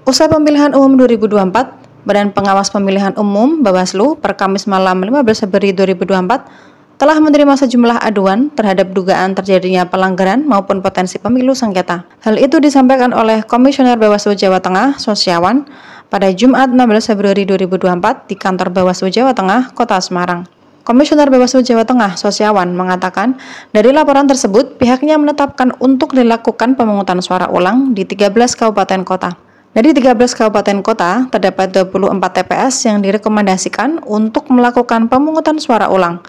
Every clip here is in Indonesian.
Usai pemilihan umum 2024, Badan Pengawas Pemilihan Umum (Bawaslu) per Kamis malam 15 Februari 2024 telah menerima sejumlah aduan terhadap dugaan terjadinya pelanggaran maupun potensi pemilu sengketa. Hal itu disampaikan oleh Komisioner Bawaslu Jawa Tengah, Sosyawan, pada Jumat 16 Februari 2024 di kantor Bawaslu Jawa Tengah, Kota Semarang. Komisioner Bawaslu Jawa Tengah, Sosyawan, mengatakan dari laporan tersebut pihaknya menetapkan untuk dilakukan pemungutan suara ulang di 13 kabupaten kota. Dari 13 kabupaten kota, terdapat 24 TPS yang direkomendasikan untuk melakukan pemungutan suara ulang.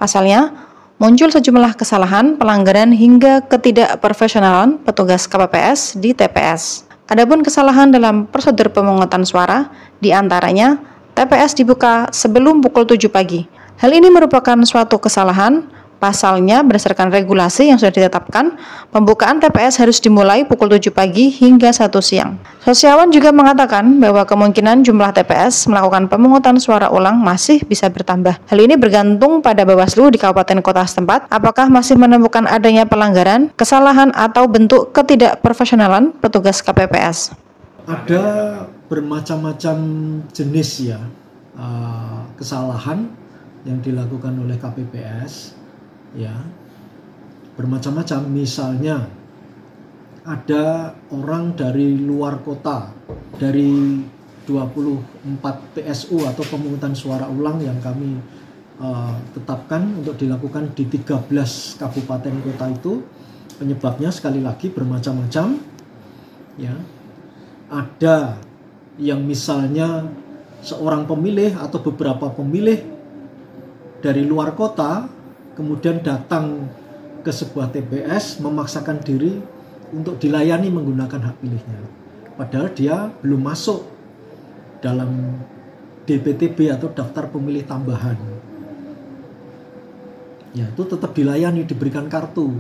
Pasalnya, muncul sejumlah kesalahan, pelanggaran hingga ketidakprofesionalan petugas KPPS di TPS. Adapun kesalahan dalam prosedur pemungutan suara, diantaranya TPS dibuka sebelum pukul 7 pagi. Hal ini merupakan suatu kesalahan. Pasalnya, berdasarkan regulasi yang sudah ditetapkan, pembukaan TPS harus dimulai pukul 7 pagi hingga 1 siang. Sosyawan juga mengatakan bahwa kemungkinan jumlah TPS melakukan pemungutan suara ulang masih bisa bertambah. Hal ini bergantung pada Bawaslu di kabupaten kota setempat, apakah masih menemukan adanya pelanggaran, kesalahan, atau bentuk ketidakprofesionalan petugas KPPS. Ada bermacam-macam jenis ya kesalahan yang dilakukan oleh KPPS, ya, bermacam-macam. Misalnya ada orang dari luar kota, dari 24 PSU atau pemungutan suara ulang yang kami tetapkan untuk dilakukan di 13 kabupaten kota itu. Penyebabnya sekali lagi bermacam-macam, ya. Ada yang misalnya seorang pemilih atau beberapa pemilih dari luar kota kemudian datang ke sebuah TPS memaksakan diri untuk dilayani menggunakan hak pilihnya, padahal dia belum masuk dalam DPTB atau daftar pemilih tambahan. Ya, itu tetap dilayani, diberikan kartu.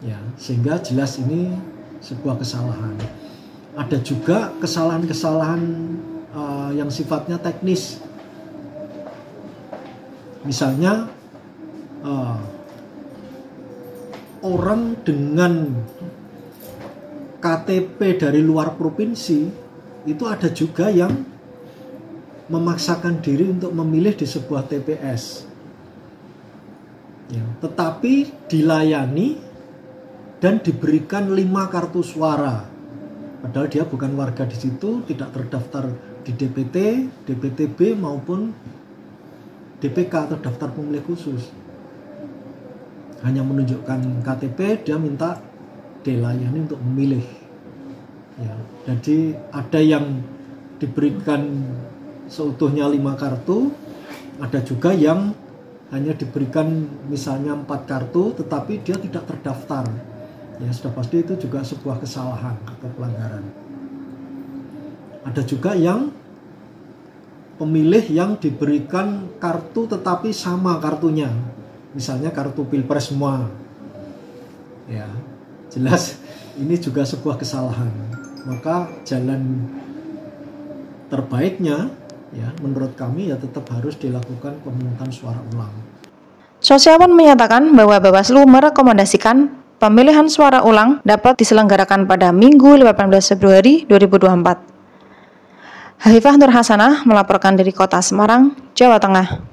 Ya, sehingga jelas ini sebuah kesalahan. Ada juga kesalahan-kesalahan yang sifatnya teknis. Misalnya orang dengan KTP dari luar provinsi itu ada juga yang memaksakan diri untuk memilih di sebuah TPS, ya, tetapi dilayani dan diberikan 5 kartu suara, padahal dia bukan warga di situ, tidak terdaftar di DPT, DPTB maupun DPK atau daftar pemilih khusus. Hanya menunjukkan KTP, dia minta dilayani untuk memilih. Ya, jadi ada yang diberikan seutuhnya 5 kartu, ada juga yang hanya diberikan misalnya 4 kartu, tetapi dia tidak terdaftar. Ya, sudah pasti itu juga sebuah kesalahan atau pelanggaran. Ada juga yang pemilih yang diberikan kartu tetapi sama kartunya, misalnya kartu pilpres semua, ya, jelas ini juga sebuah kesalahan. Maka jalan terbaiknya, ya, menurut kami ya tetap harus dilakukan pemungutan suara ulang. Sosyawan menyatakan bahwa Bawaslu merekomendasikan pemilihan suara ulang dapat diselenggarakan pada Minggu 18 Februari 2024. Hafifah Nur Hasanah melaporkan dari Kota Semarang, Jawa Tengah.